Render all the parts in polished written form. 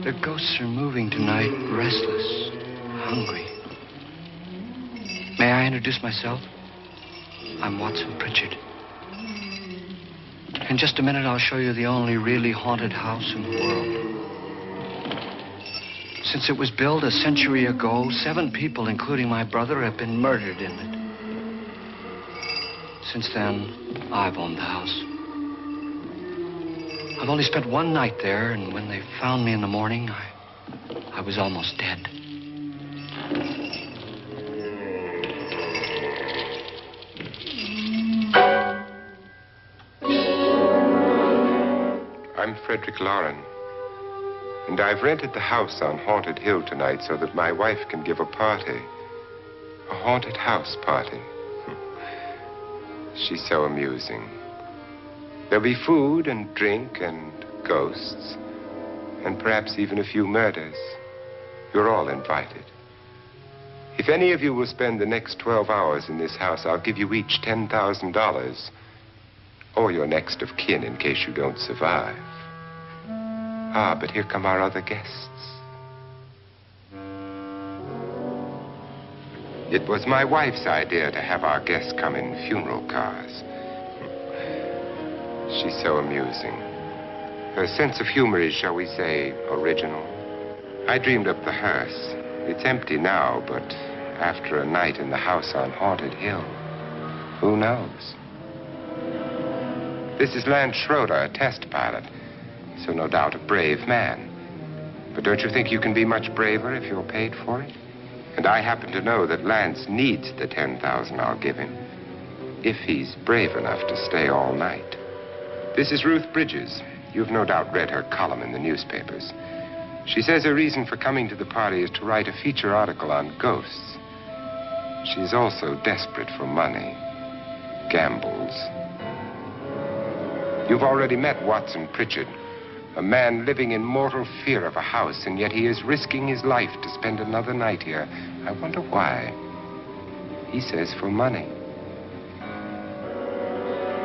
The ghosts are moving tonight, restless, hungry. May I introduce myself? I'm Watson Pritchard. In just a minute, I'll show you the only really haunted house in the world. Since it was built a century ago, 7 people, including my brother, have been murdered in it. Since then, I've owned the house. I've only spent one night there, and when they found me in the morning, I was almost dead. I'm Frederick Loren, and I've rented the house on Haunted Hill tonight so that my wife can give a party. A haunted house party. She's so amusing. There'll be food and drink and ghosts, and perhaps even a few murders. You're all invited. If any of you will spend the next 12 hours in this house, I'll give you each $10,000, or your next of kin in case you don't survive. Ah, but here come our other guests. It was my wife's idea to have our guests come in funeral cars. She's so amusing. Her sense of humor is, shall we say, original. I dreamed up the hearse. It's empty now, but after a night in the house on Haunted Hill, who knows? This is Lance Schroeder, a test pilot, so no doubt a brave man. But don't you think you can be much braver if you're paid for it? And I happen to know that Lance needs the $10,000 I'll give him, if he's brave enough to stay all night. This is Ruth Bridges. You've no doubt read her column in the newspapers. She says her reason for coming to the party is to write a feature article on ghosts. She's also desperate for money. Gambles. You've already met Watson Pritchard, a man living in mortal fear of a house, and yet he is risking his life to spend another night here. I wonder why. He says for money.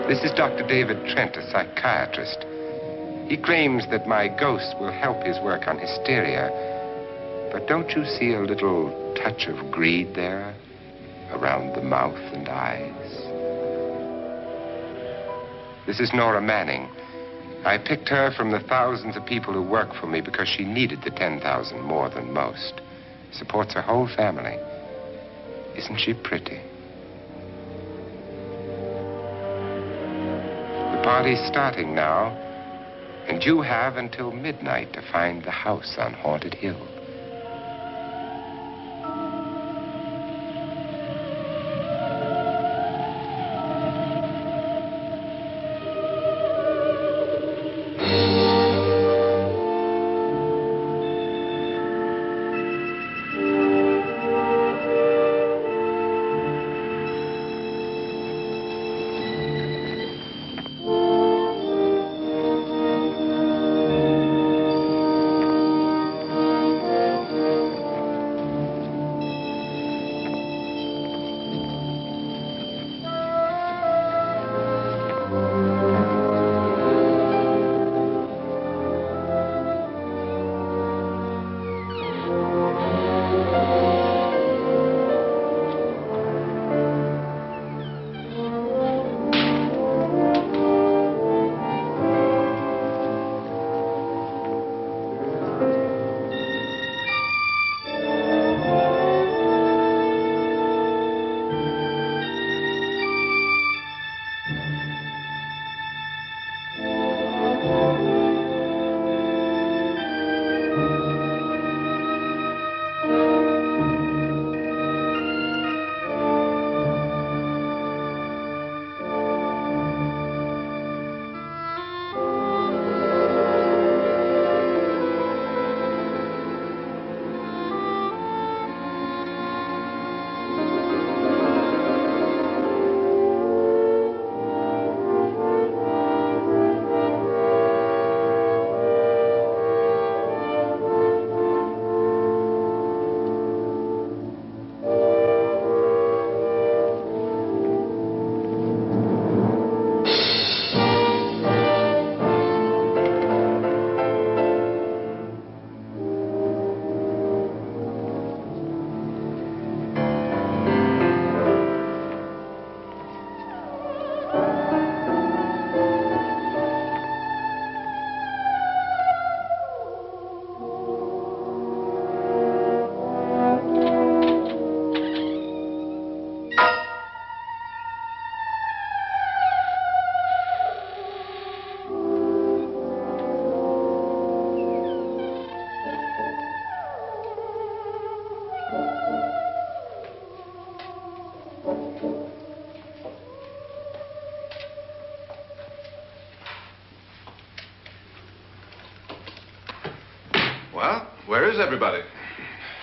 This is Dr. David Trent, a psychiatrist. He claims that my ghost will help his work on hysteria. But don't you see a little touch of greed there around the mouth and eyes? This is Nora Manning. I picked her from the thousands of people who work for me because she needed the $10,000 more than most. Supports her whole family. Isn't she pretty? The party's starting now, and you have until midnight to find the house on Haunted Hill. Well, where is everybody?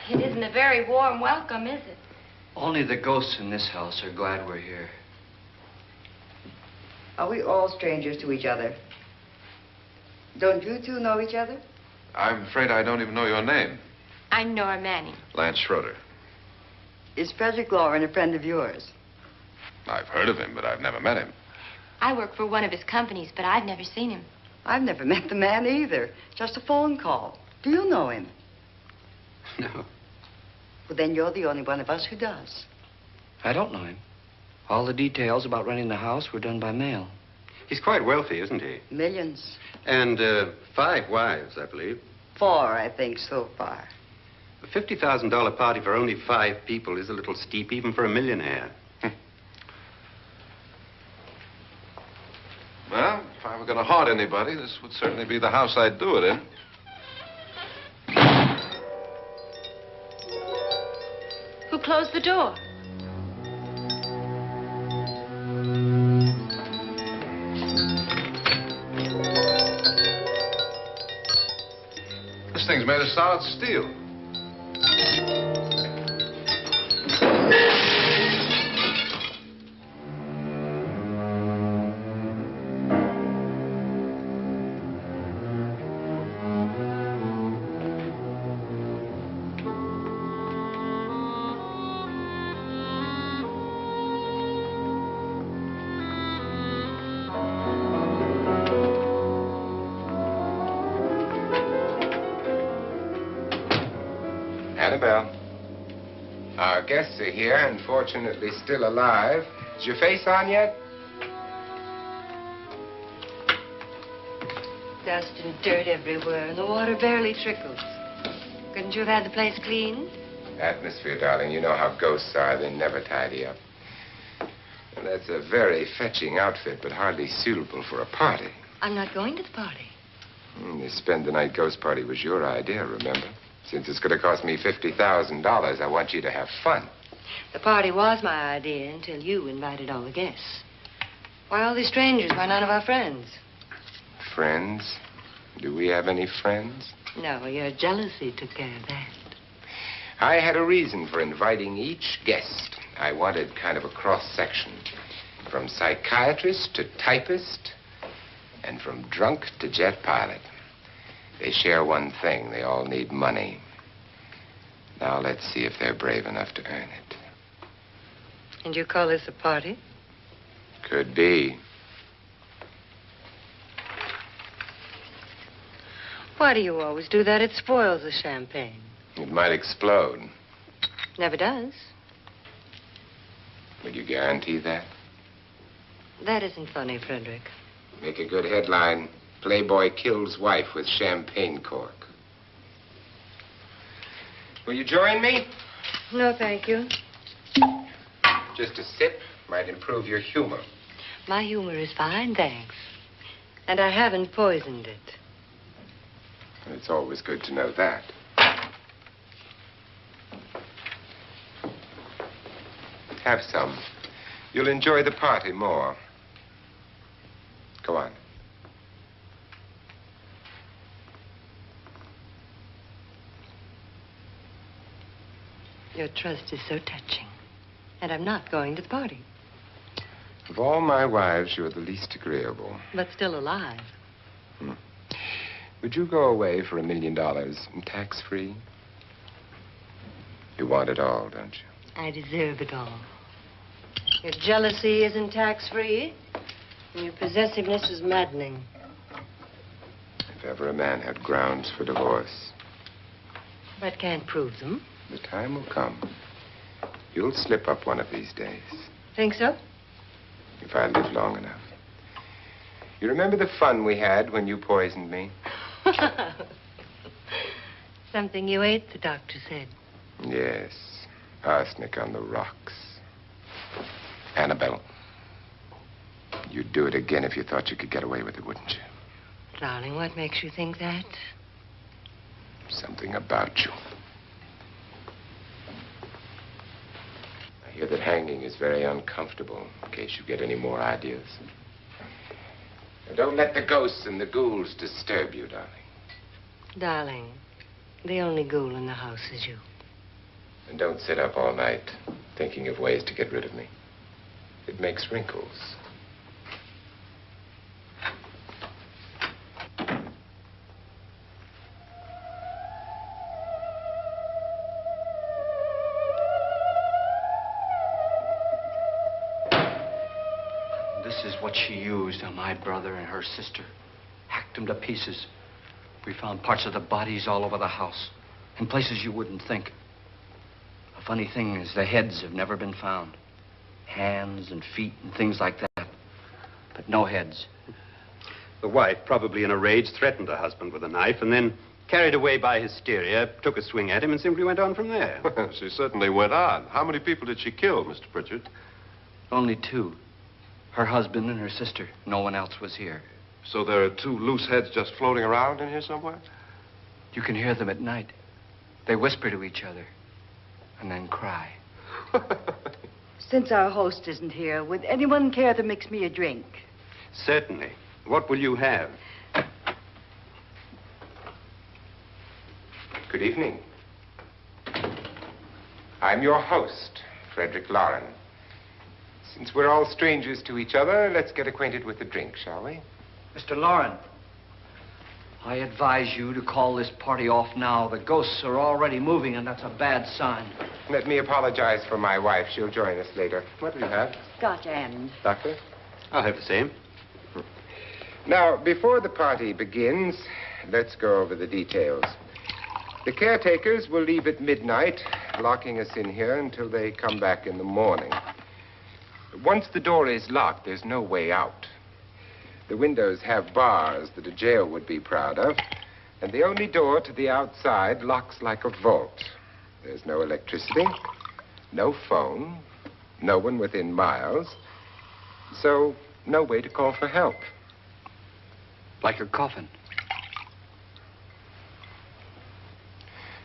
It isn't a very warm welcome, is it? Only the ghosts in this house are glad we're here. Are we all strangers to each other? Don't you two know each other? I'm afraid I don't even know your name. I'm Nora Manning. Lance Schroeder. Is Frederick Loren a friend of yours? I've heard of him, but I've never met him. I work for one of his companies, but I've never seen him. I've never met the man either. Just a phone call. Do you know him? No, Well, then you're the only one of us who does. I don't know him. All the details about renting the house were done by mail. He's quite wealthy, isn't he? Millions. And 5 wives, I believe. 4, I think, so far. A $50,000 party for only 5 people is a little steep, even for a millionaire. Well, if I were going to haunt anybody, this would certainly be the house I'd do it in. Who closed the door? This thing's made of solid steel. Annabelle, our guests are here, unfortunately still alive. Is your face on yet? Dust and dirt everywhere, and the water barely trickles. Couldn't you have had the place cleaned? Atmosphere, darling. You know how ghosts are. They never tidy up. Well, that's a very fetching outfit, but hardly suitable for a party. I'm not going to the party. The spend-the-night ghost party was your idea, remember? Since it's going to cost me $50,000, I want you to have fun. The party was my idea until you invited all the guests. Why all these strangers? Why none of our friends? Friends? Do we have any friends? No, your jealousy took care of that. I had a reason for inviting each guest. I wanted kind of a cross-section. From psychiatrist to typist, and from drunk to jet pilot. They share one thing. They all need money. Now let's see if they're brave enough to earn it. And you call this a party? Could be. Why do you always do that? It spoils the champagne. It might explode. Never does. Would you guarantee that? That isn't funny, Frederick. Make a good headline. Playboy kills wife with champagne cork. Will you join me? No, thank you. Just a sip might improve your humor. My humor is fine, thanks. And I haven't poisoned it. It's always good to know that. Have some. You'll enjoy the party more. Go on. Your trust is so touching. And I'm not going to the party. Of all my wives, you're the least agreeable. But still alive. Would you go away for $1 million and tax-free? You want it all, don't you? I deserve it all. Your jealousy isn't tax-free. And your possessiveness is maddening. If ever a man had grounds for divorce, But can't prove them. the time will come. You'll slip up one of these days. Think so? If I live long enough. You remember the fun we had when you poisoned me? Something you ate, the doctor said. Yes. Arsenic on the rocks. Annabelle, you'd do it again if you thought you could get away with it, wouldn't you? Darling, what makes you think that? Something about you. I hear that hanging is very uncomfortable, in case you get any more ideas. Now, don't let the ghosts and the ghouls disturb you, darling. Darling, The only ghoul in the house is you. And don't sit up all night thinking of ways to get rid of me. It makes wrinkles. This is what she used on my brother and her sister. Hacked them to pieces. We found parts of the bodies all over the house, in places you wouldn't think. The funny thing is the heads have never been found. Hands and feet and things like that. But no heads. The wife, probably in a rage, threatened her husband with a knife and then, carried away by hysteria, took a swing at him and simply went on from there. She certainly went on. How many people did she kill, Mr. Pritchard? Only two. Her husband and her sister. No one else was here. So there are two loose heads just floating around in here somewhere? You can hear them at night. They whisper to each other and then cry. Since our host isn't here, would anyone care to mix me a drink? Certainly. What will you have? Good evening. I'm your host, Frederick Loren. Since we're all strangers to each other, let's get acquainted with a drink, shall we? Mr. Loren, I advise you to call this party off now. The ghosts are already moving, and that's a bad sign. Let me apologize for my wife. She'll join us later. What do you have? Scotch and. Doctor? I'll have the same. Now, before the party begins, let's go over the details. The caretakers will leave at midnight, locking us in here until they come back in the morning. Once the door is locked, there's no way out. The windows have bars that a jail would be proud of, and the only door to the outside locks like a vault. There's no electricity, no phone, no one within miles, so no way to call for help. Like a coffin.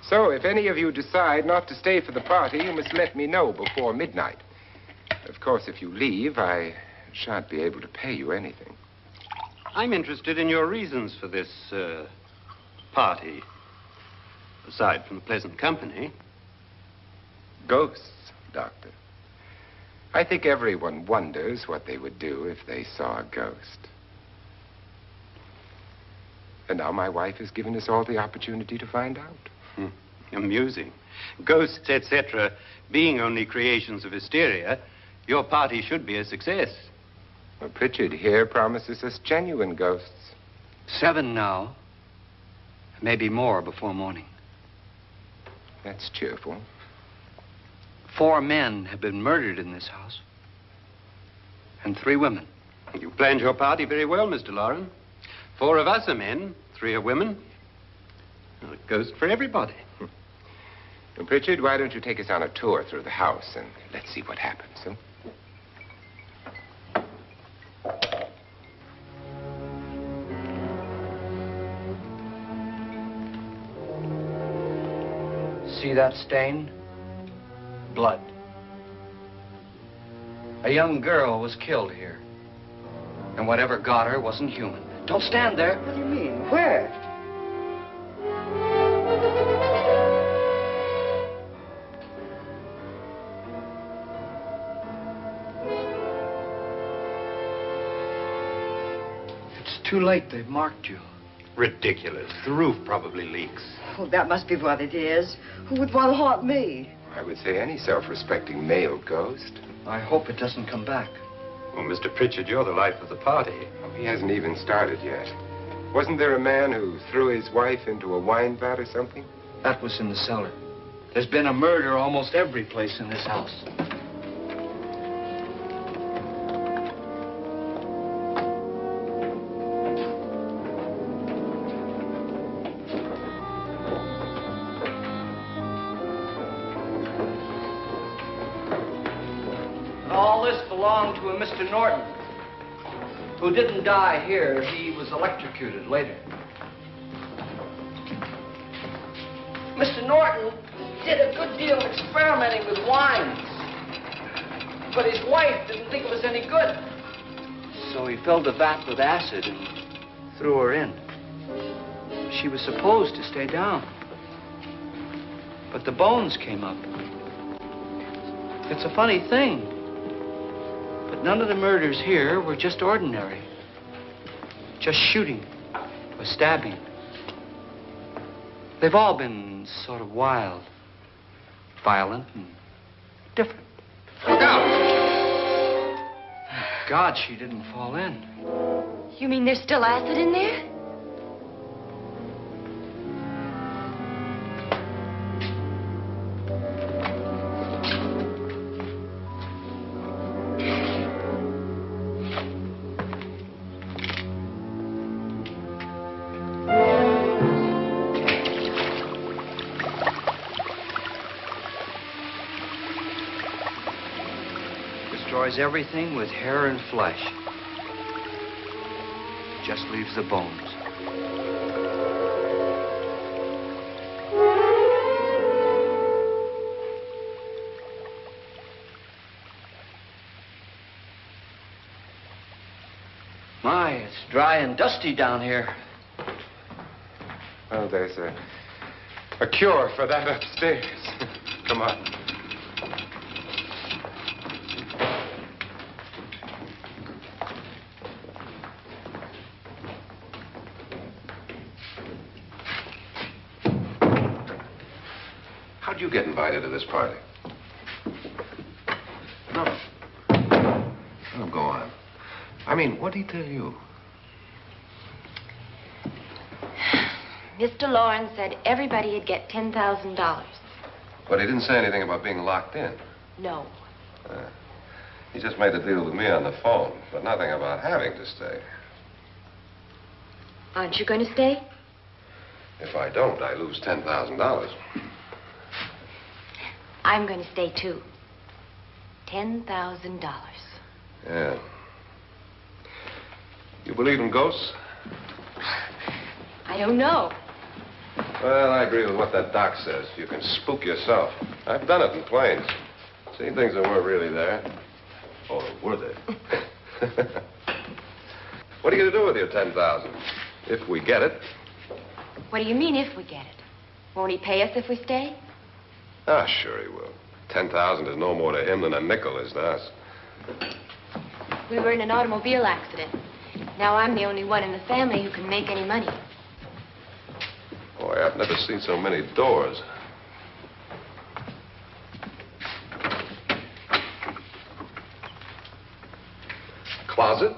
So if any of you decide not to stay for the party, you must let me know before midnight. Of course, if you leave, I shan't be able to pay you anything. I'm interested in your reasons for this, party. Aside from the pleasant company. Ghosts, Doctor. I think everyone wonders what they would do if they saw a ghost. And now my wife has given us all the opportunity to find out. Amusing. Ghosts, etc., being only creations of hysteria, your party should be a success. Well, Pritchard here promises us genuine ghosts. 7 now. Maybe more before morning. That's cheerful. 4 men have been murdered in this house. And 3 women. You planned your party very well, Mr. Loren. 4 of us are men, 3 are women. Well, a ghost for everybody. Well, Pritchard, why don't you take us on a tour through the house and let's see what happens, huh? See that stain? Blood. A young girl was killed here. And whatever got her wasn't human. Don't stand there. What do you mean? Where? It's too late. They've marked you. Ridiculous. The roof probably leaks. Oh, that must be what it is. Who would want to haunt me? I would say any self-respecting male ghost. I hope it doesn't come back. Well, Mr. Pritchard, you're the life of the party. Oh, he hasn't even started yet. Wasn't there a man who threw his wife into a wine vat or something? That was in the cellar. There's been a murder almost every place in this house. All this belonged to a Mr. Norton, who didn't die here. He was electrocuted later. Mr. Norton did a good deal of experimenting with wines, but his wife didn't think it was any good. So he filled the vat with acid and threw her in. She was supposed to stay down. But the bones came up. It's a funny thing. But none of the murders here were just ordinary. Just shooting or stabbing. They've all been sort of wild, violent, and different. Look out! Thank God she didn't fall in. You mean there's still acid in there? Destroys everything with hair and flesh. Just leaves the bones. My, it's dry and dusty down here. Well, there's a cure for that upstairs. Come on. How'd you get invited to this party? No. Oh, go on. I mean, what did he tell you? Mr. Loren said everybody'd get $10,000. But he didn't say anything about being locked in. No. He just made the deal with me on the phone, but nothing about having to stay. Aren't you going to stay? If I don't, I lose $10,000. I'm going to stay, too. $10,000. Yeah. You believe in ghosts? I don't know. Well, I agree with what that doc says. You can spook yourself. I've done it in planes. Seen things that weren't really there. Or were they? What are you going to do with your $10,000? If we get it. What do you mean, if we get it? Won't he pay us if we stay? Ah, sure he will. 10,000 is no more to him than a nickel is to us. We were in an automobile accident. Now I'm the only one in the family who can make any money. Boy, I've never seen so many doors. Closet?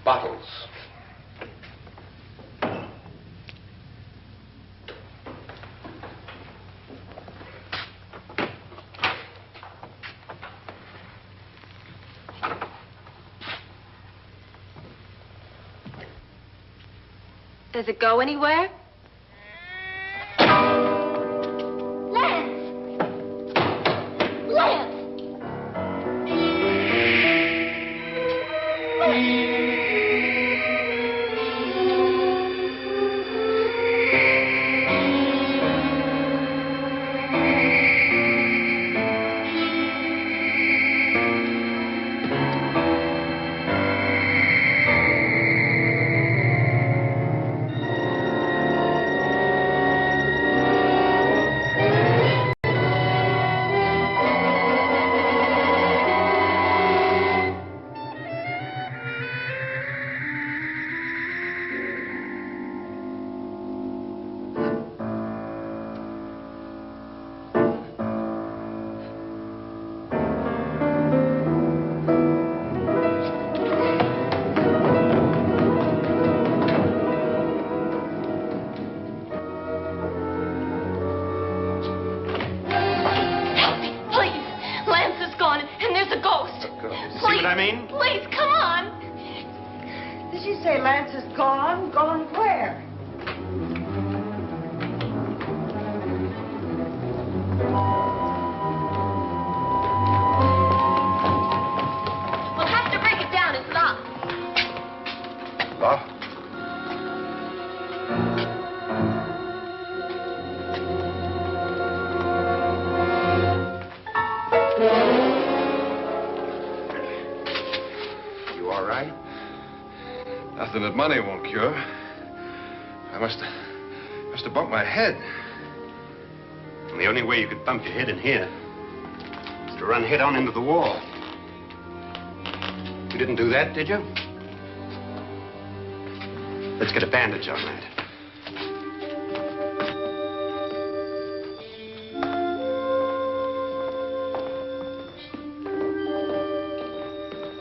Bottles. Does it go anywhere? Lance! Lance! I mean? Please, come on. Did she say Lance is gone? Gone where? We'll have to break it down. It's locked. Locked? Nothing that money won't cure. I must have bumped my head. And the only way you could bump your head in here is to run head on into the wall. You didn't do that, did you? Let's get a bandage on that.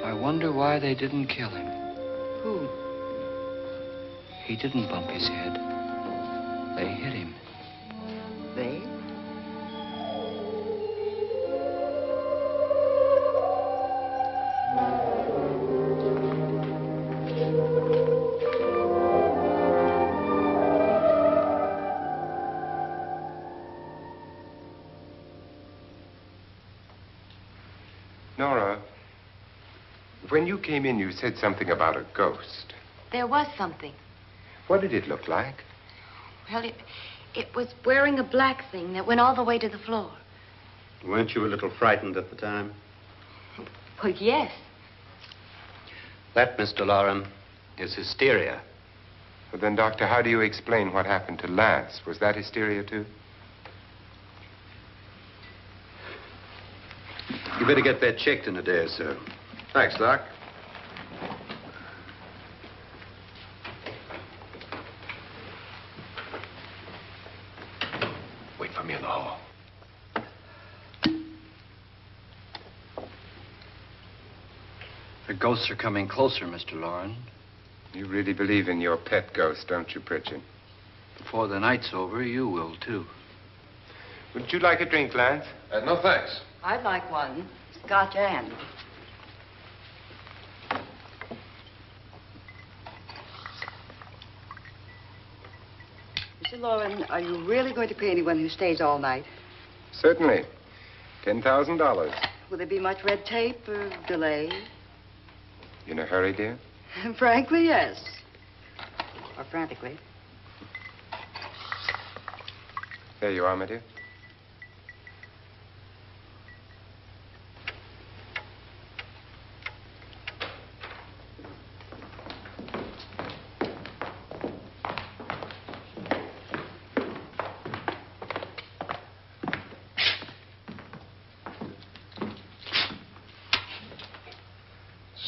I wonder why they didn't kill him. Who? He didn't bump his head. They hit him. They? Nora, when you came in, you said something about a ghost. There was something. What did it look like? Well, it was wearing a black thing that went all the way to the floor. Weren't you a little frightened at the time? Well, yes. That, Mr. Loren, is hysteria. Well, then, Doctor, how do you explain what happened to Lance? Was that hysteria, too? You better get that checked in a day or so. Thanks, Doc. Wait for me in the hall. The ghosts are coming closer, Mr. Loren. You really believe in your pet ghost, don't you, Pritchard? Before the night's over, you will, too. Would you like a drink, Lance? No, thanks. I'd like one. Scotch and. Mr. Loren, are you really going to pay anyone who stays all night? Certainly. $10,000. Will there be much red tape or delay? In a hurry, dear? Frankly, yes. Or frantically. There you are, my dear.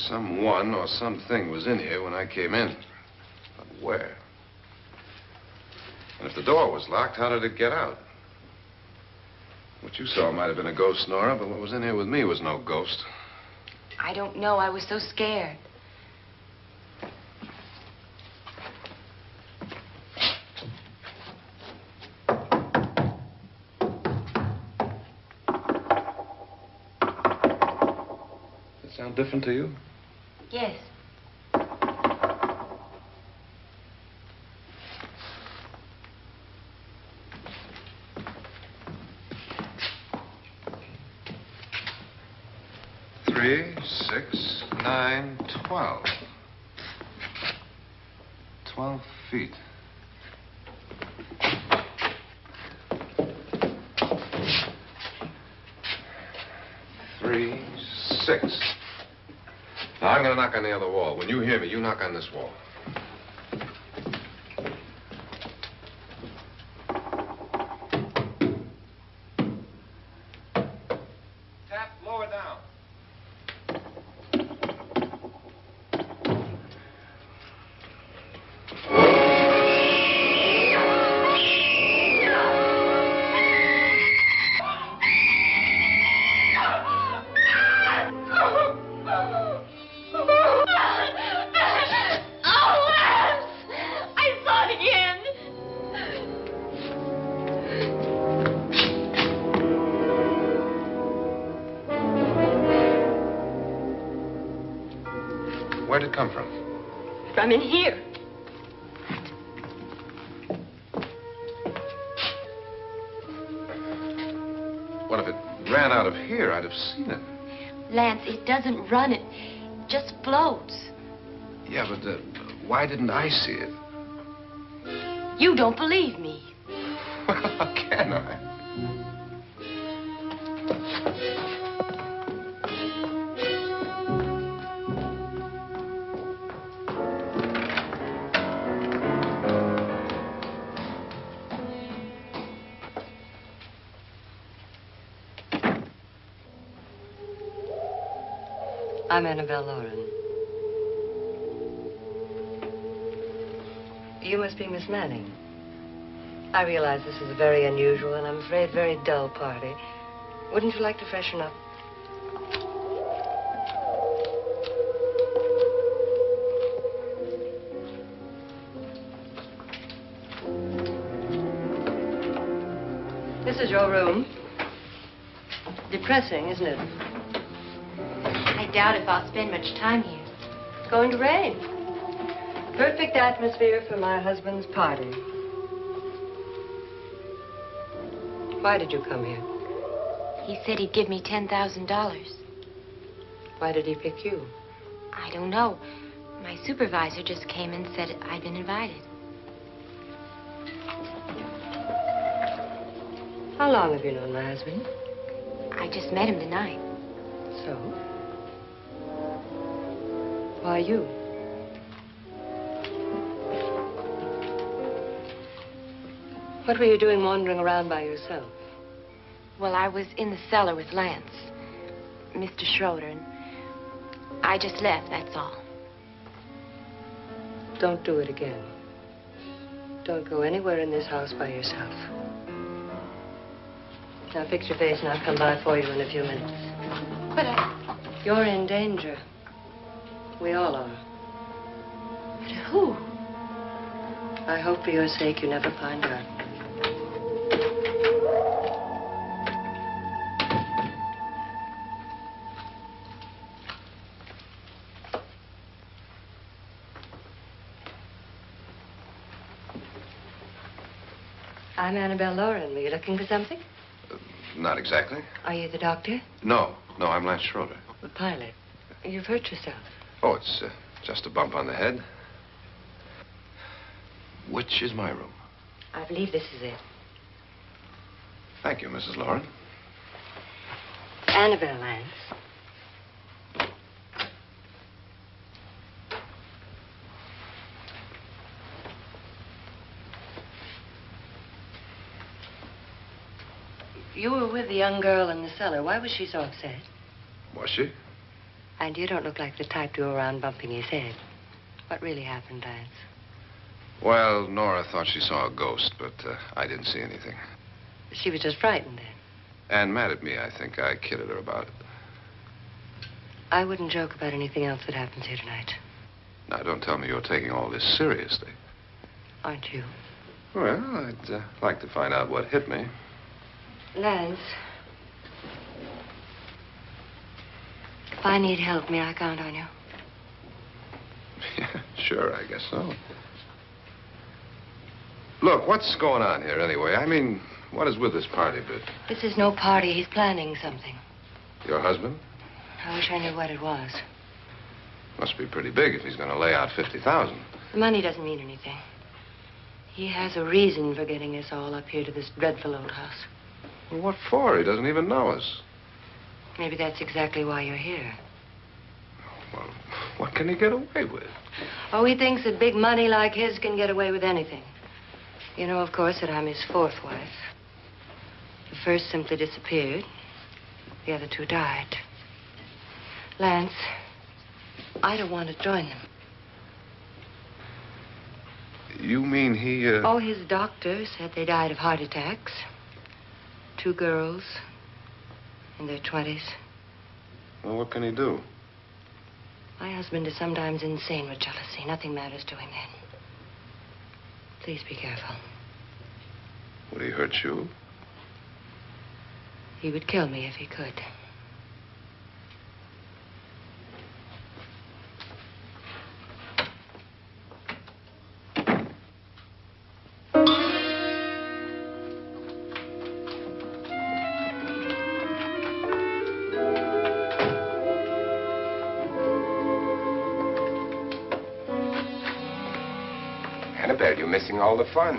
Someone or something was in here when I came in. But where? And if the door was locked, how did it get out? What you saw might have been a ghost, Nora, but what was in here with me was no ghost. I don't know. I was so scared. Does it sound different to you? Yes. Three, 6, 9, 12. 12 feet. Three, 6. Now, I'm going to knock on the other wall. When you hear me, you knock on this wall. Tap lower down. Where'd it come from? From in here. What if it ran out of here? I'd have seen it. Lance, it doesn't run. It just floats. Yeah, but why didn't I see it? You don't believe me. Well, how can I? I'm Annabelle Loren. You must be Miss Manning. I realize this is a very unusual and I'm afraid very dull party. Wouldn't you like to freshen up? This is your room. Depressing, isn't it? I doubt if I'll spend much time here. It's going to rain. Perfect atmosphere for my husband's party. Why did you come here? He said he'd give me $10,000. Why did he pick you? I don't know. My supervisor just came and said I'd been invited. How long have you known my husband? I just met him tonight. So? Why you? What were you doing wandering around by yourself? Well, I was in the cellar with Lance, Mr. Schroeder, and I just left, that's all. Don't do it again. Don't go anywhere in this house by yourself. Now fix your face and I'll come by for you in a few minutes. But You're in danger. We all are. but who? I hope for your sake you never find out. I'm Annabelle Loren. Were you looking for something? Not exactly. Are you the doctor? No, I'm Lance Schroeder. The pilot. You've hurt yourself. Oh, it's just a bump on the head. Which is my room? I believe this is it. Thank you, Mrs. Loren. Annabelle Lance. You were with the young girl in the cellar. Why was she so upset? Was she? And you don't look like the type to go around bumping his head. What really happened, Lance? Well, Nora thought she saw a ghost, but I didn't see anything. She was just frightened then. And mad at me, I think. I kidded her about it. I wouldn't joke about anything else that happens here tonight. Now, don't tell me you're taking all this seriously. Aren't you? Well, I'd like to find out what hit me. Lance. If I need help, may I count on you? Yeah, sure, I guess so. Look, what's going on here anyway? I mean, what is with this party bit? This is no party. He's planning something. Your husband? I wish I knew what it was. Must be pretty big if he's going to lay out 50,000. The money doesn't mean anything. He has a reason for getting us all up here to this dreadful old house. Well, what for? He doesn't even know us. Maybe that's exactly why you're here. Well, what can he get away with? Oh, he thinks that big money like his can get away with anything. You know, of course, that I'm his fourth wife. The first simply disappeared. The other two died. Lance, I don't want to join them. You mean he, Oh, his doctor said they died of heart attacks. 2 girls in their 20s. Well, what can he do? My husband is sometimes insane with jealousy. Nothing matters to him then. Please be careful. Would he hurt you? He would kill me if he could. Annabelle, you're missing all the fun.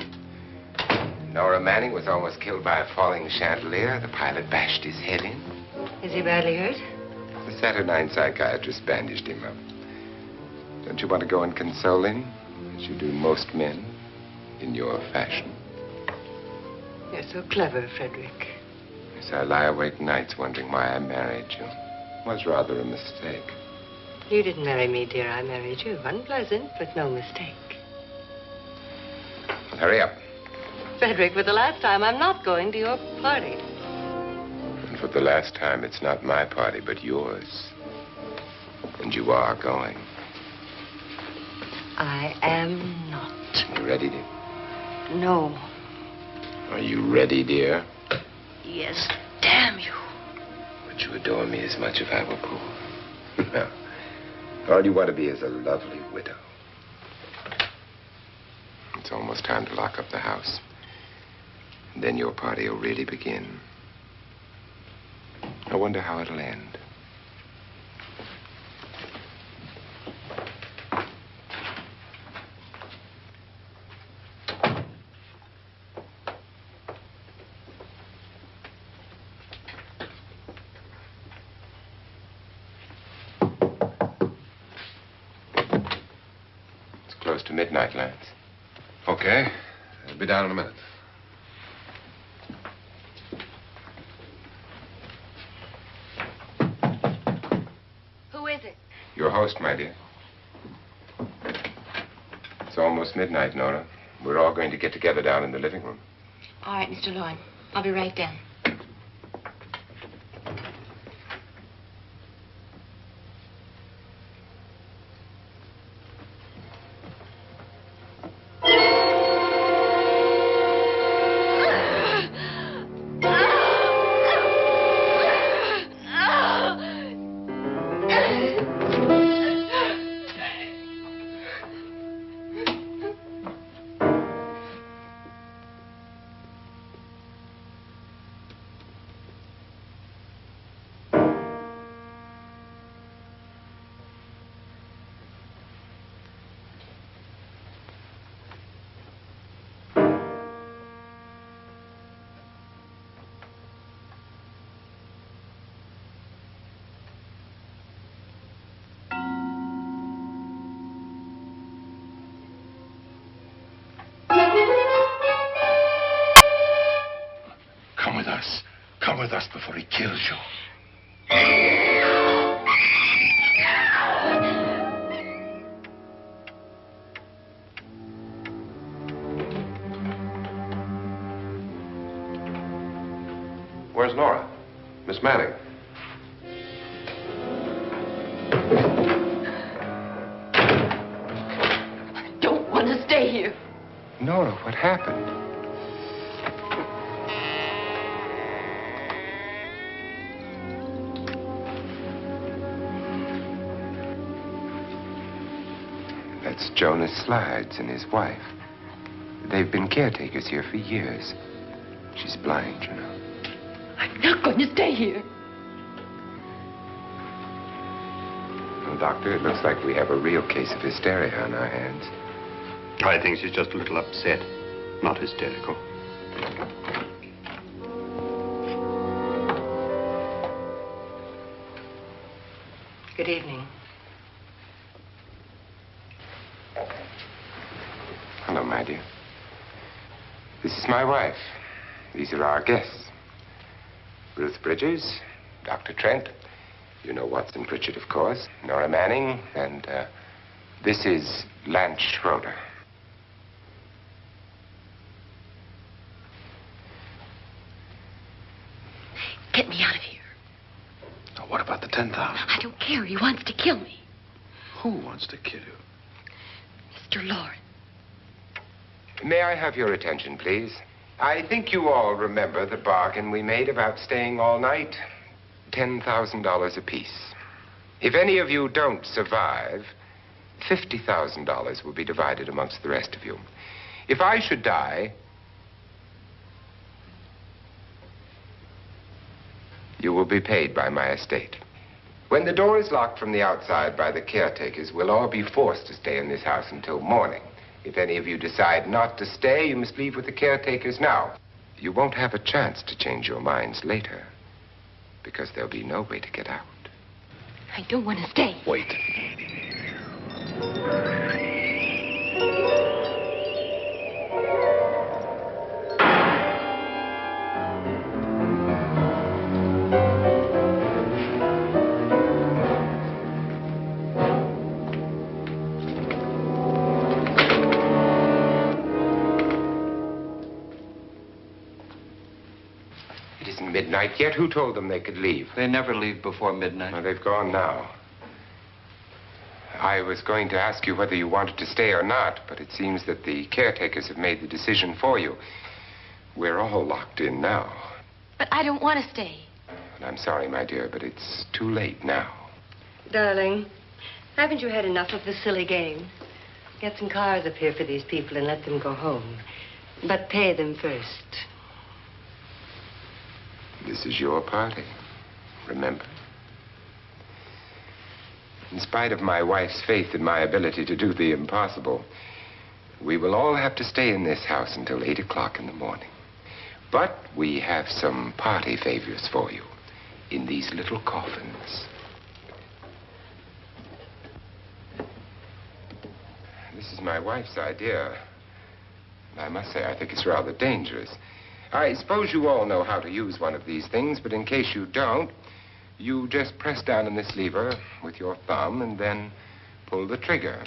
Nora Manning was almost killed by a falling chandelier. The pilot bashed his head in. Is he badly hurt? The Saturnine psychiatrist bandaged him up. Don't you want to go and console him, as you do most men, in your fashion? You're so clever, Frederick. Yes, I lie awake nights wondering why I married you. It was rather a mistake. You didn't marry me, dear. I married you. Unpleasant, but no mistake. Hurry up. Frederick, for the last time, I'm not going to your party. And for the last time, it's not my party, but yours. And you are going. I am not. You ready, dear? No. Are you ready, dear? Yes, damn you. Would you adore me as much if I were poor? No. All you want to be is a lovely widow. It's almost time to lock up the house. And then your party will really begin. I wonder how it'll end. It's close to midnight, Lance. Okay. I'll be down in a minute. Who is it? Your host, my dear. It's almost midnight, Nora. We're all going to get together down in the living room. All right, Mr. Loren. I'll be right down. Come with us. Come with us before he kills you. Where's Nora? Miss Manning. I don't want to stay here. Nora, what happened? That's Jonas Slides and his wife. They've been caretakers here for years. She's blind, you know. I'm not going to stay here. Well, Doctor, it looks like we have a real case of hysteria on our hands. I think she's just a little upset, not hysterical. Good evening. Hello, my dear. This is my wife. These are our guests. Ruth Bridges, Dr. Trent. You know Watson Pritchard, of course. Nora Manning, and this is Lance Schroeder. Get me out of here. Now, what about the 10,000? I don't care. He wants to kill me. Who wants to kill you? Mr. Loren. May I have your attention, please? I think you all remember the bargain we made about staying all night. $10,000 apiece. If any of you don't survive, $50,000 will be divided amongst the rest of you. If I should die, you will be paid by my estate. When the door is locked from the outside by the caretakers, we'll all be forced to stay in this house until morning. If any of you decide not to stay, you must leave with the caretakers now. You won't have a chance to change your minds later, because there'll be no way to get out. I don't want to stay. Wait. midnight yet? Who told them they could leave? They never leave before midnight. Well, they've gone now. I was going to ask you whether you wanted to stay or not, but it seems that the caretakers have made the decision for you. We're all locked in now. But I don't want to stay. And I'm sorry, my dear, but it's too late now. Darling, haven't you had enough of the silly game? Get some cars up here for these people and let them go home. But pay them first. This is your party, remember? In spite of my wife's faith in my ability to do the impossible, we will all have to stay in this house until 8 o'clock in the morning. But we have some party favors for you in these little coffins. This is my wife's idea. I must say, I think it's rather dangerous. I suppose you all know how to use one of these things, but in case you don't, you just press down on this lever with your thumb and then pull the trigger.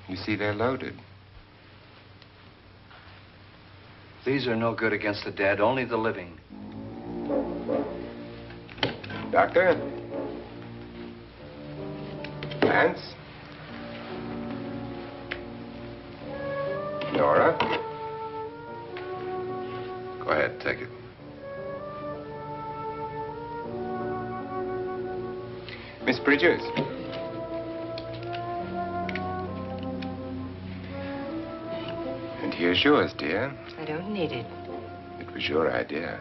You see, they're loaded. These are no good against the dead, only the living. Doctor? Lance? Nora? Go ahead, take it. Miss Bridges? And here's yours, dear. I don't need it. It was your idea.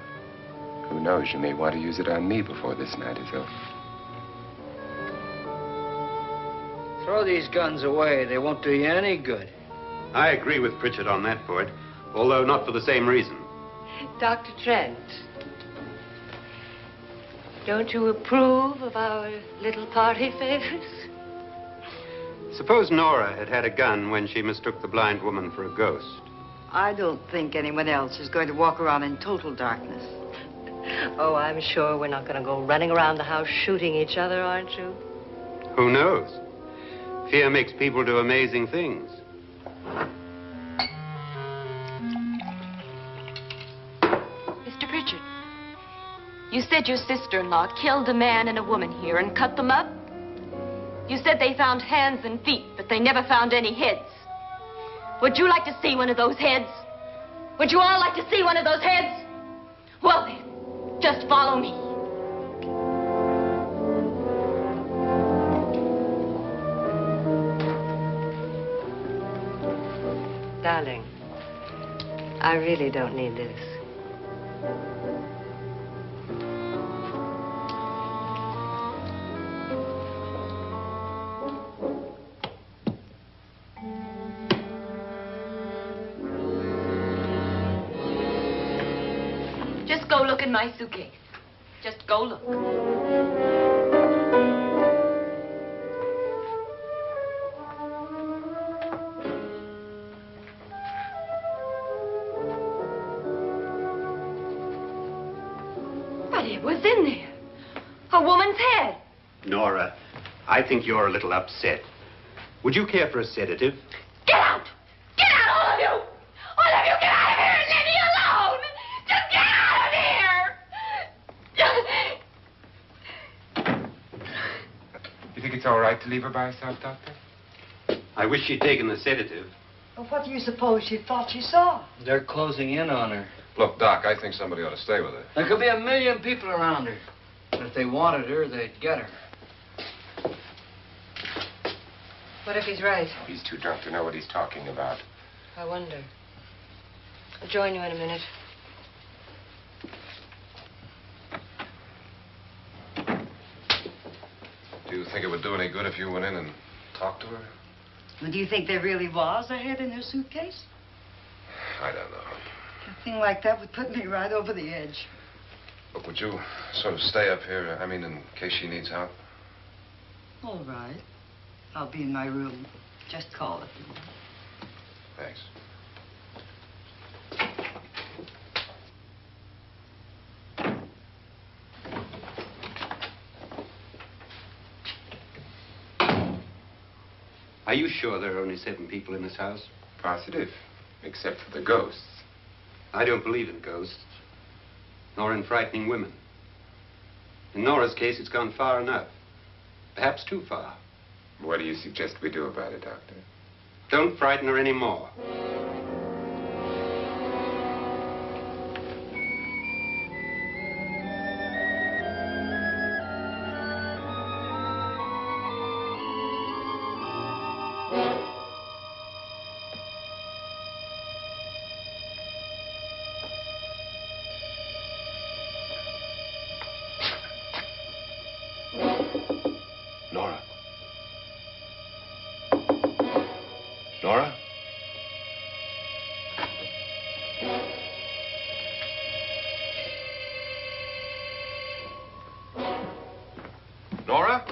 Who knows, you may want to use it on me before this night is over. Throw these guns away. They won't do you any good. I agree with Pritchard on that point, although not for the same reason. Dr. Trent, don't you approve of our little party favors? Suppose Nora had had a gun when she mistook the blind woman for a ghost. I don't think anyone else is going to walk around in total darkness. Oh, I'm sure we're not going to go running around the house shooting each other, aren't you? Who knows? Fear makes people do amazing things. Mr. Pritchard, you said your sister-in-law killed a man and a woman here and cut them up? You said they found hands and feet, but they never found any heads. Would you like to see one of those heads? Would you all like to see one of those heads? Well then, just follow me. Darling, I really don't need this. Just go look in my suitcase. Just go look. But it was in there. A woman's head. Nora, I think you're a little upset. Would you care for a sedative? Get out! Get out, all of you! All of you, get out of here and leave me alone! Just get out of here! You think it's all right to leave her by herself, Doctor? I wish she'd taken the sedative. Well, what do you suppose she thought she saw? They're closing in on her. Look, Doc, I think somebody ought to stay with her. There could be 1 million people around her. But if they wanted her, they'd get her. What if he's right? He's too drunk to know what he's talking about. I wonder. I'll join you in a minute. Do you think it would do any good if you went in and talked to her? Well, do you think there really was a head in her suitcase? I don't know. A thing like that would put me right over the edge. Look, would you sort of stay up here, I mean, in case she needs help? All right. I'll be in my room. Just call if you want. Thanks. Are you sure there are only 7 people in this house? Positive, except for the ghosts. I don't believe in ghosts, nor in frightening women. In Nora's case, it's gone far enough. Perhaps too far. What do you suggest we do about it, Doctor? Don't frighten her anymore. Nora? Nora? Nora?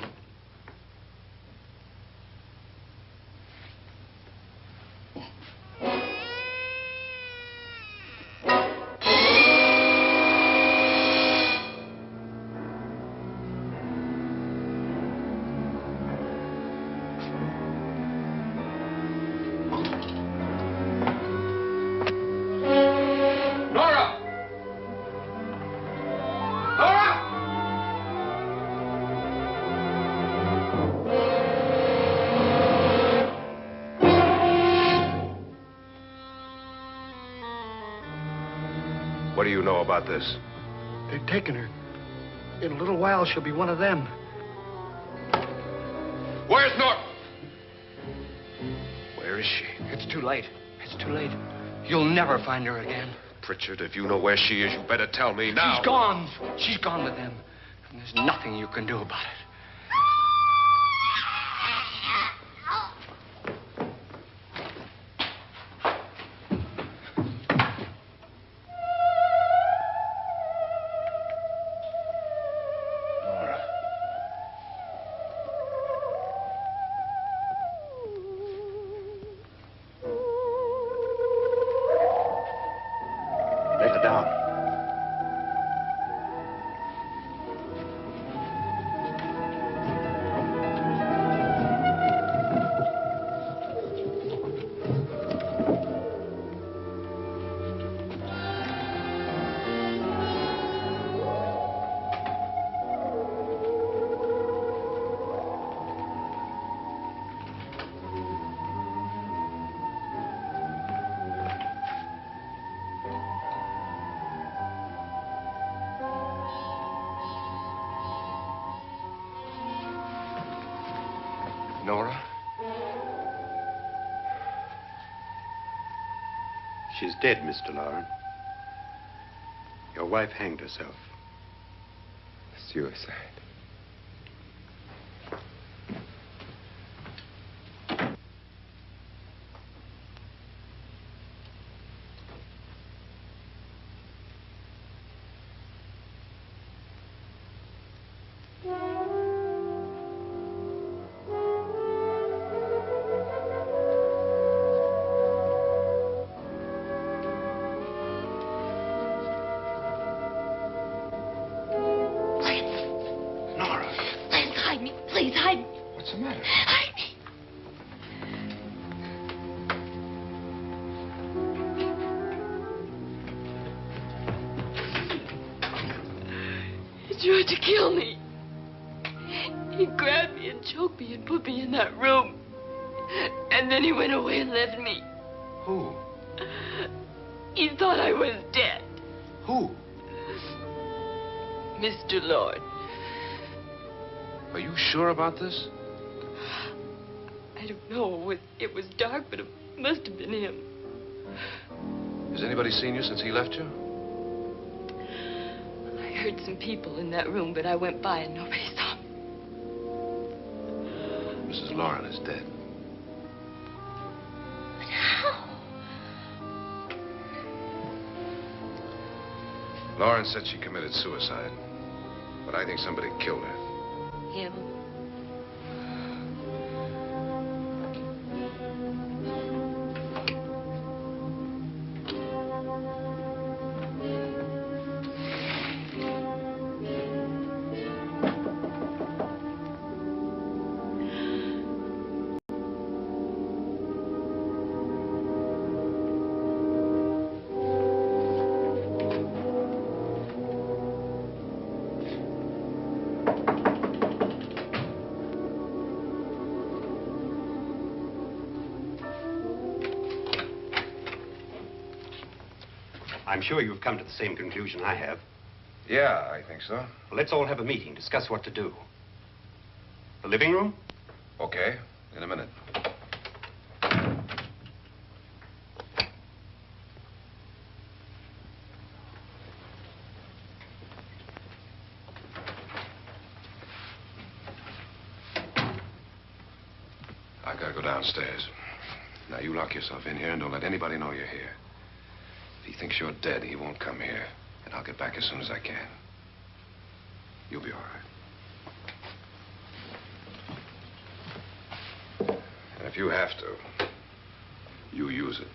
Nora! Nora! What do you know about this? They've taken her. In a little while, she'll be one of them. Where's Nora? Where is she? It's too late. It's too late. You'll never find her again. Pritchard, if you know where she is, you better tell me now. She's gone. She's gone with them. And there's nothing you can do about it. Nora. Lay her down. Nora? She's dead, Mr. Loren. Your wife hanged herself. Suicide. Nora, Please hide me. Please hide me. what's the matter? Hide me. He tried to kill me. He grabbed me and choked me and put me in that room. And then he went away and left me. Who? He thought I was dead. Who? Mr. Lord. Are you sure about this? I don't know. It was dark, but it must have been him. Has anybody seen you since he left you? I heard some people in that room, but I went by and nobody saw me. Mrs. Loren is dead. But how? Loren said she committed suicide, but I think somebody killed her. Him. I'm sure you've come to the same conclusion I have. Yeah, I think so. Well, let's all have a meeting, discuss what to do. The living room? Okay, in a minute. I gotta go downstairs. Now, you lock yourself in here and don't let anybody know you're here. If he thinks you're dead, he won't come here. And I'll get back as soon as I can. You'll be all right. And if you have to, you use it.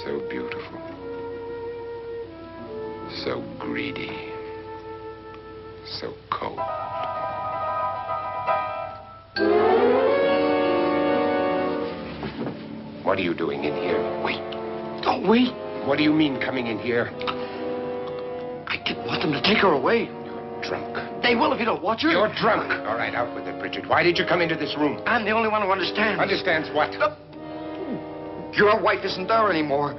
So beautiful. So greedy. So cold. What are you doing in here? Wait. Don't wait. What do you mean coming in here? I didn't want them to take her away. You're drunk. They will if you don't watch her. You're drunk. All right, out with it, Bridget. Why did you come into this room? I'm the only one who understands. Understands what? Your wife isn't there anymore.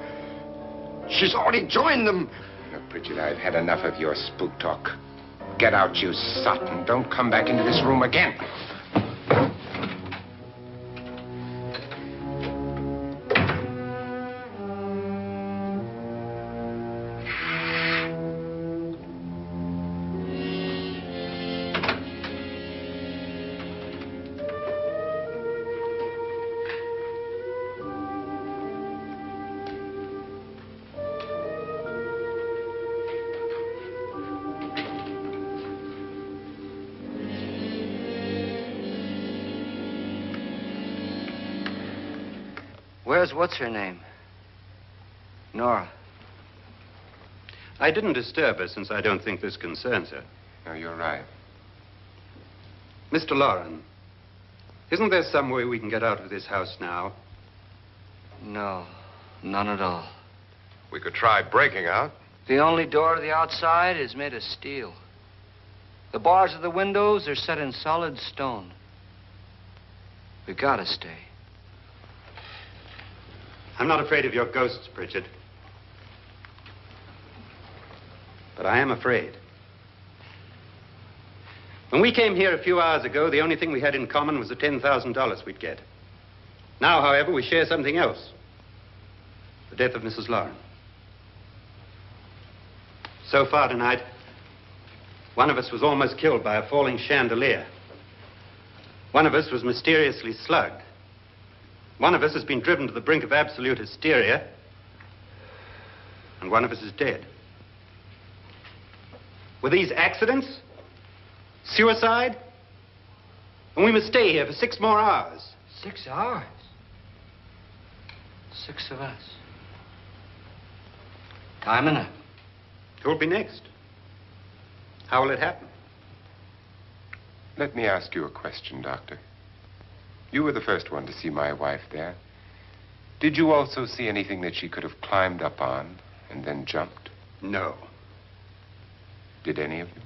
She's already joined them. Look, Bridget, I've had enough of your spook talk. Get out, you sot, and don't come back into this room again. Where's what's-her-name? Nora. I didn't disturb her since I don't think this concerns her. No, you're right. Mr. Loren, isn't there some way we can get out of this house now? No, none at all. We could try breaking out. The only door to the outside is made of steel. The bars of the windows are set in solid stone. We gotta stay. I'm not afraid of your ghosts, Bridget. But I am afraid. When we came here a few hours ago, the only thing we had in common was the $10,000 we'd get. Now, however, we share something else. The death of Mrs. Loren. So far tonight, one of us was almost killed by a falling chandelier. One of us was mysteriously slugged. One of us has been driven to the brink of absolute hysteria, and one of us is dead. Were these accidents? Suicide? And we must stay here for 6 more hours. 6 hours? 6 of us. Time enough. Who'll be next? How will it happen? Let me ask you a question, Doctor. You were the first one to see my wife there. Did you also see anything that she could have climbed up on and then jumped? No. Did any of you?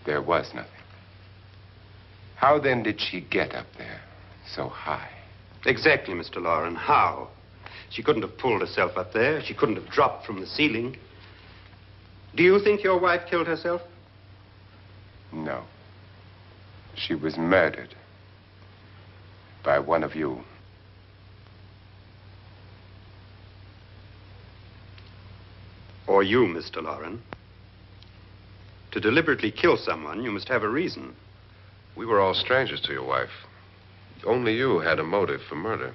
There was nothing. How then did she get up there so high? Exactly, Mr. Loren. How? She couldn't have pulled herself up there. She couldn't have dropped from the ceiling. Do you think your wife killed herself? No. She was murdered by one of you. Or you, Mr. Loren. To deliberately kill someone, you must have a reason. We were all strangers to your wife. Only you had a motive for murder.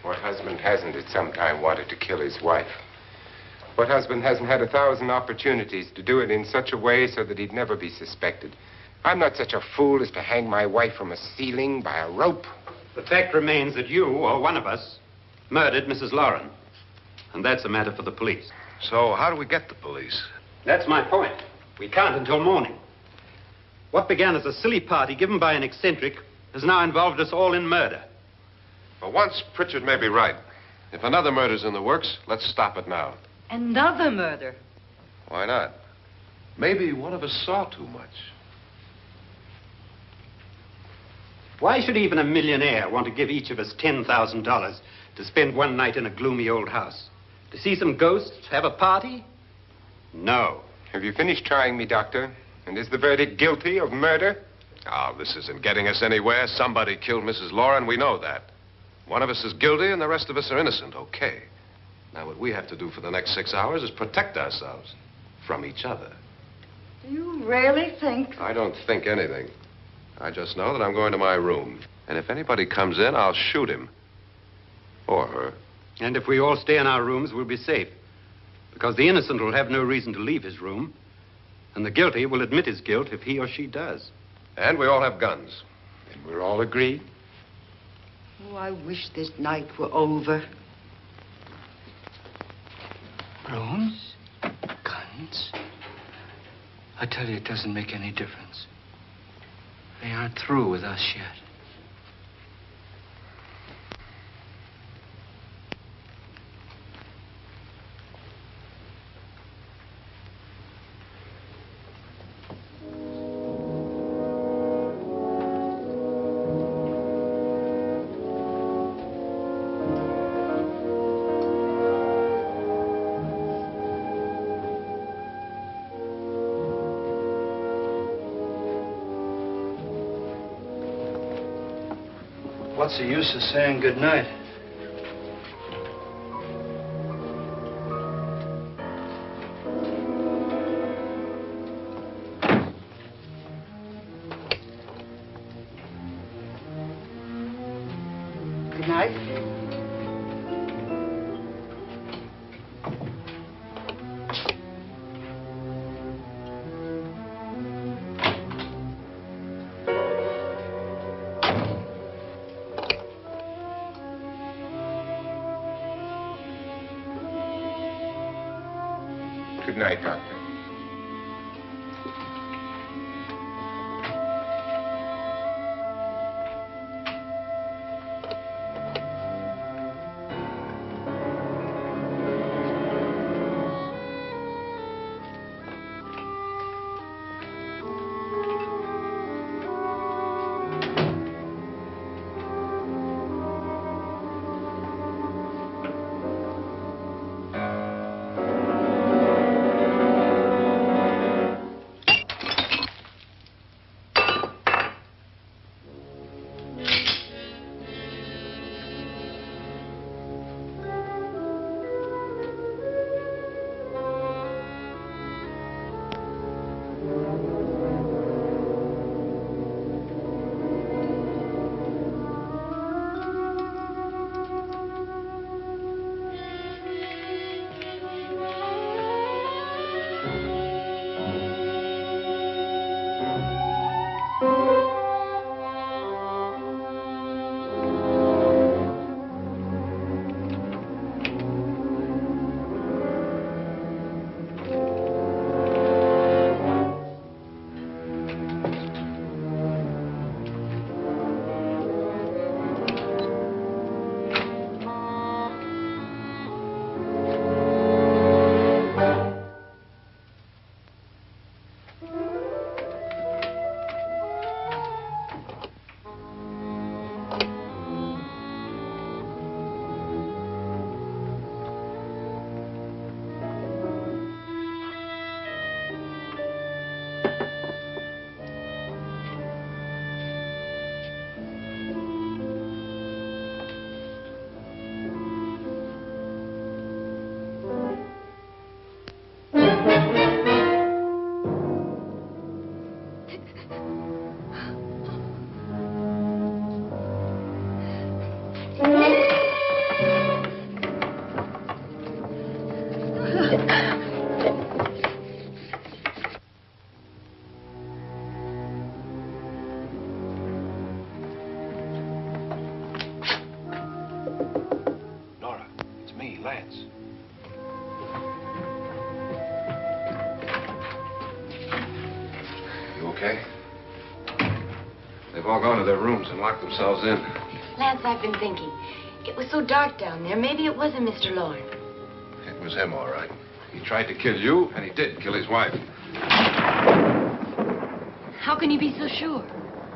What husband hasn't at some time wanted to kill his wife? What husband hasn't had 1,000 opportunities to do it in such a way so that he'd never be suspected? I'm not such a fool as to hang my wife from a ceiling by a rope. The fact remains that you, or one of us, murdered Mrs. Loren. And that's a matter for the police. So how do we get the police? That's my point. We can't until morning. What began as a silly party given by an eccentric has now involved us all in murder. For once, Pritchard may be right. If another murder's in the works, let's stop it now. Another murder? Why not? Maybe one of us saw too much. Why should even a millionaire want to give each of us $10,000 to spend one night in a gloomy old house? To see some ghosts, have a party? No. Have you finished trying me, Doctor? And is the verdict guilty of murder? Oh, this isn't getting us anywhere. Somebody killed Mrs. Loren. We know that. One of us is guilty and the rest of us are innocent. Okay. Now, what we have to do for the next 6 hours is protect ourselves from each other. Do you really think? I don't think anything. I just know that I'm going to my room. And if anybody comes in, I'll shoot him. Or her. And if we all stay in our rooms, we'll be safe. Because the innocent will have no reason to leave his room. And the guilty will admit his guilt if he or she does. And we all have guns. And we're all agreed? Oh, I wish this night were over. Rooms? Guns? I tell you, it doesn't make any difference. They aren't through with us yet. What's the use of saying goodnight? Good night. Good night, Doctor. okay? They've all gone to their rooms and locked themselves in. Lance, I've been thinking. It was so dark down there. Maybe it wasn't Mr. Loren. It was him, all right. He tried to kill you, and he did kill his wife. How can you be so sure?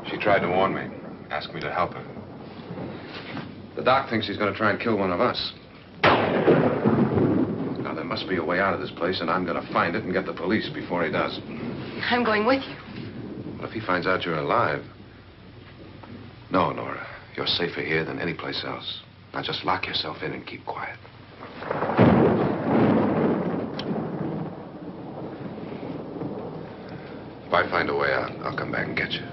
She tried to warn me, asked me to help her. The doc thinks he's going to try and kill one of us. Now, there must be a way out of this place, and I'm going to find it and get the police before he does. I'm going with you. What if he finds out you're alive? No, Nora. You're safer here than any place else. Now, just lock yourself in and keep quiet. If I find a way out, I'll come back and get you.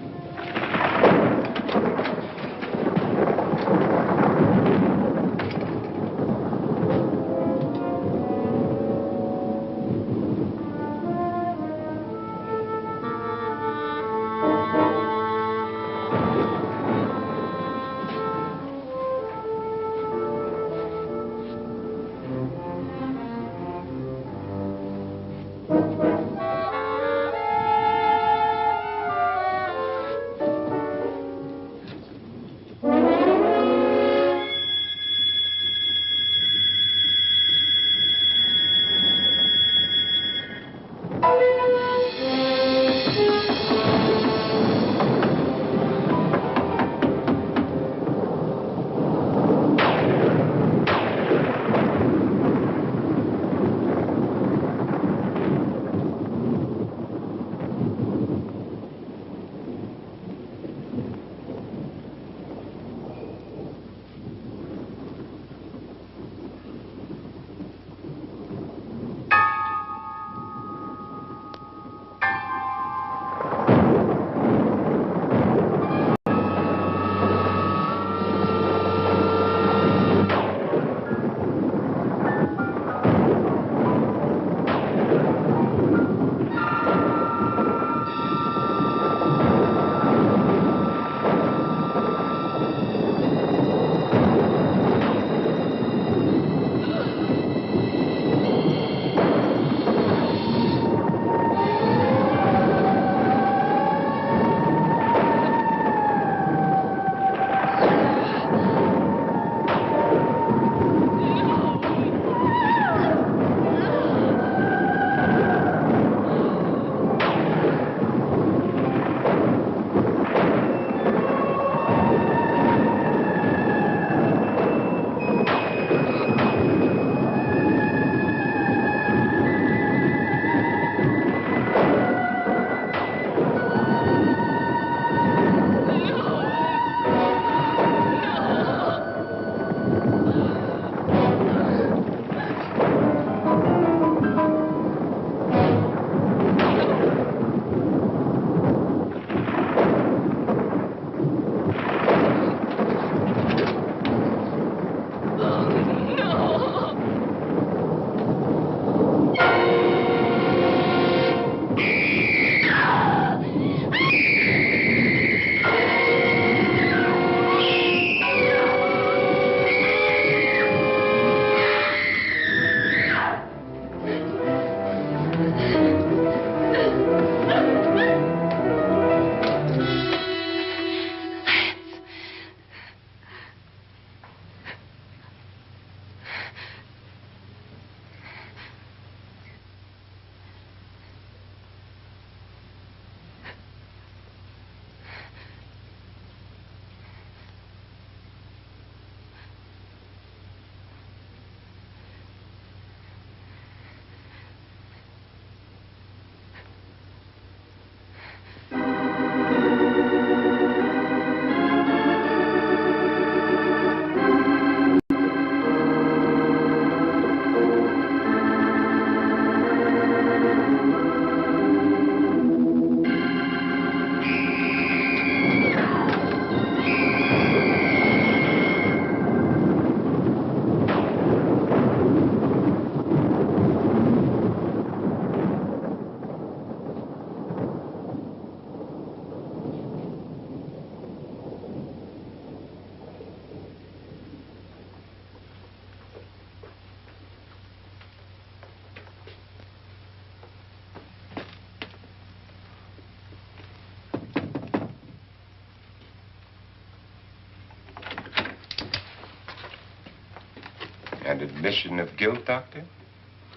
admission of guilt, Doctor?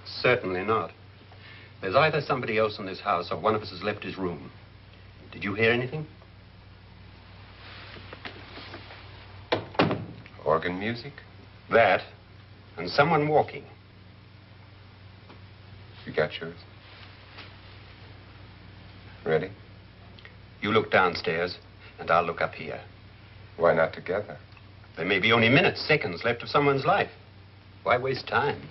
Certainly not. There's either somebody else in this house or one of us has left his room. Did you hear anything? Organ music? That, and someone walking. You got yours? Ready? You look downstairs, and I'll look up here. Why not together? There may be only minutes, seconds left of someone's life. Why waste time?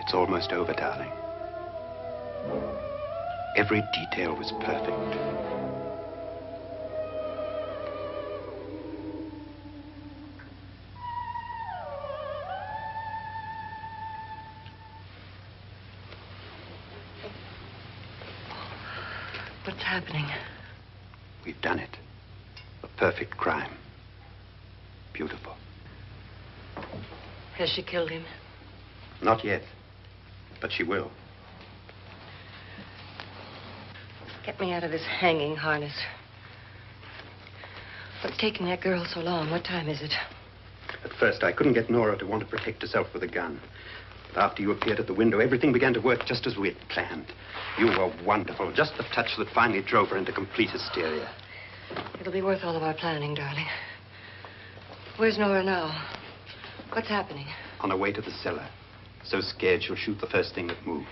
It's almost over, darling. Every detail was perfect. What's happening? We've done it. A perfect crime. Beautiful. Has she killed him? Not yet, but she will. Get me out of this hanging harness. What's taking that girl so long? What time is it? At first, I couldn't get Nora to want to protect herself with a gun. But after you appeared at the window, everything began to work just as we had planned. You were wonderful. Just the touch that finally drove her into complete hysteria. It'll be worth all of our planning, darling. Where's Nora now? What's happening? On her way to the cellar. So scared she'll shoot the first thing that moves.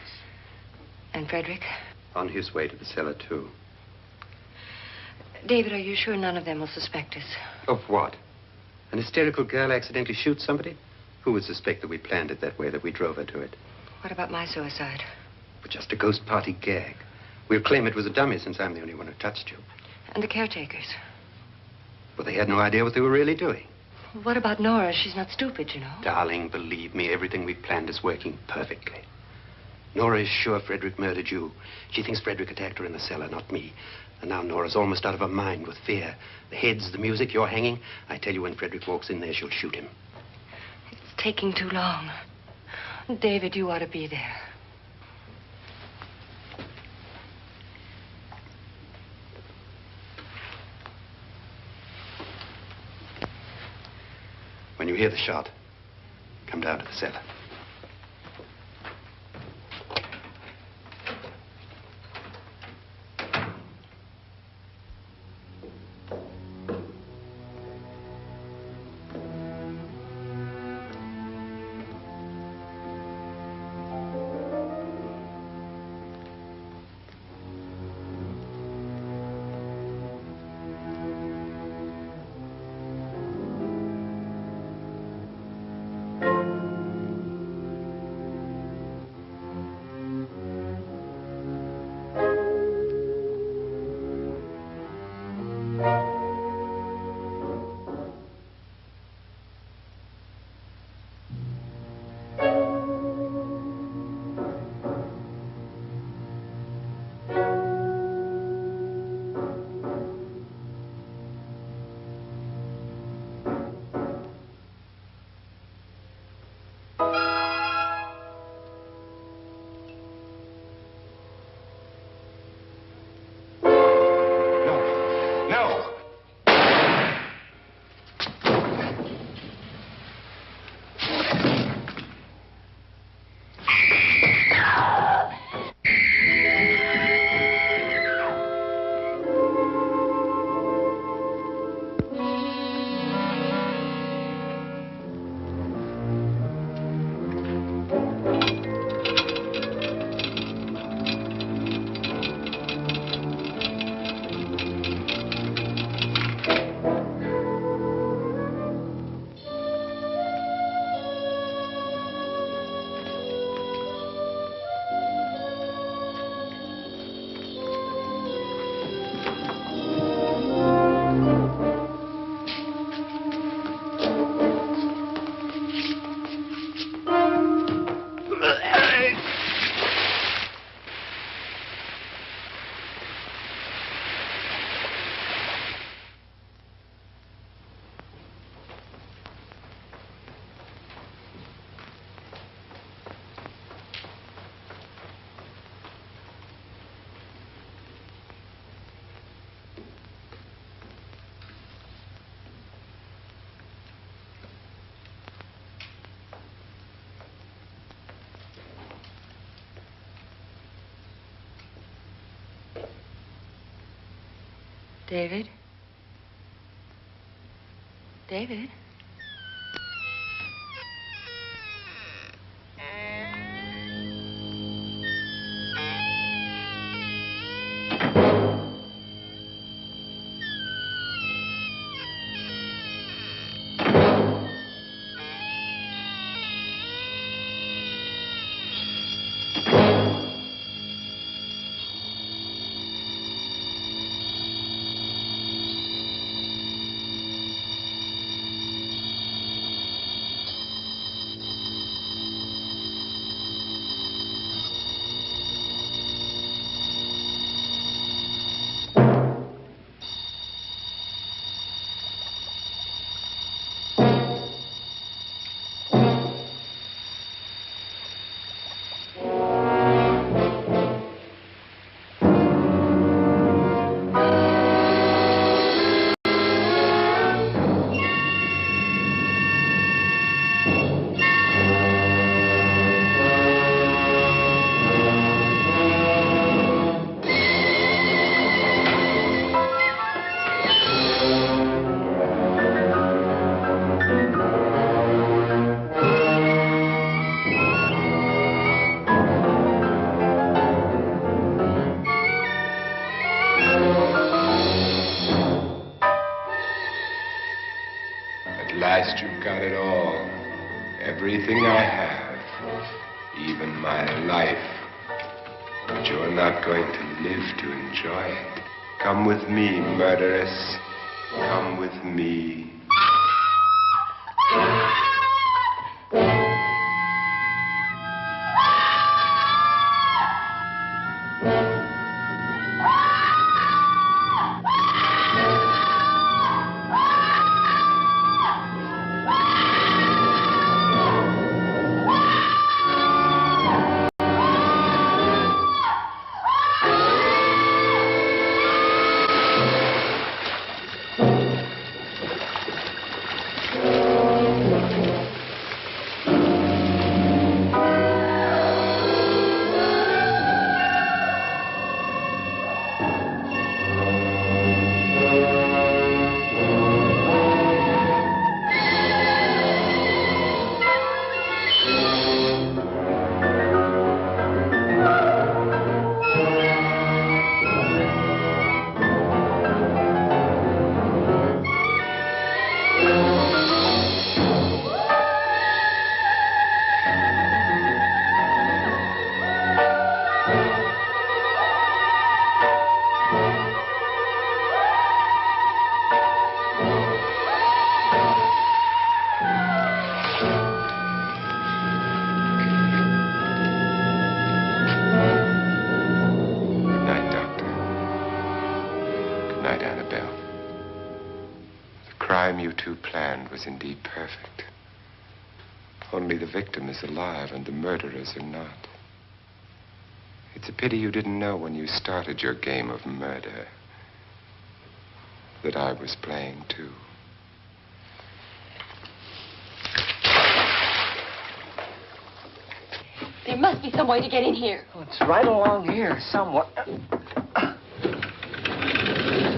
And Frederick? On his way to the cellar, too. David, are you sure none of them will suspect us? Of what? An hysterical girl accidentally shoots somebody? Who would suspect that we planned it that way, that we drove her to it? What about my suicide? But just a ghost party gag. We'll claim it was a dummy since I'm the only one who touched you. And the caretakers? But they had no idea what they were really doing. What about Nora? She's not stupid, you know. Darling, believe me, everything we planned is working perfectly. Nora is sure Frederick murdered you. She thinks Frederick attacked her in the cellar, not me. And now Nora's almost out of her mind with fear. The heads, the music, you're hanging. I tell you, when Frederick walks in there, she'll shoot him. It's taking too long. David, you ought to be there. When you hear the shot, come down to the cellar. David? David? At last you've got it all. Everything I have. Even my life. But you're not going to live to enjoy it. Come with me, murderess. Come with me. Was indeed perfect. Only the victim is alive and the murderers are not. It's a pity you didn't know when you started your game of murder that I was playing too. There must be some way to get in here. Oh, it's right along here somewhere.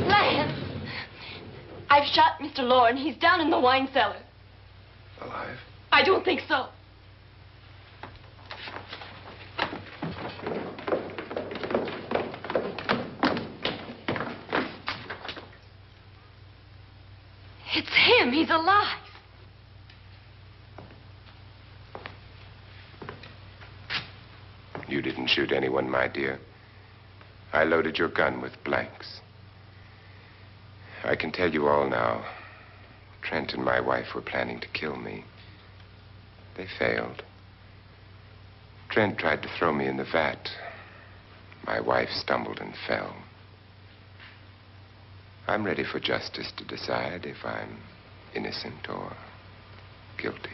Lance! I've shot Mr. Loren. He's down in the wine cellar. Alive? I don't think so. It's him. He's alive. You didn't shoot anyone, my dear. I loaded your gun with blanks. I can tell you all now. Trent and my wife were planning to kill me. They failed. Trent tried to throw me in the vat. My wife stumbled and fell. I'm ready for justice to decide if I'm innocent or guilty.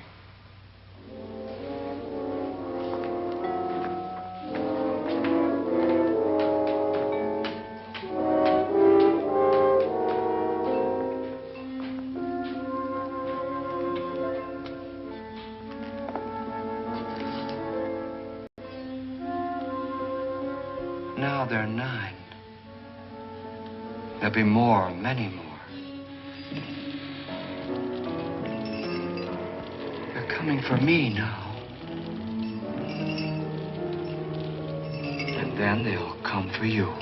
Now they're 9. There'll be more, many more. They're coming for me now. And then they'll come for you.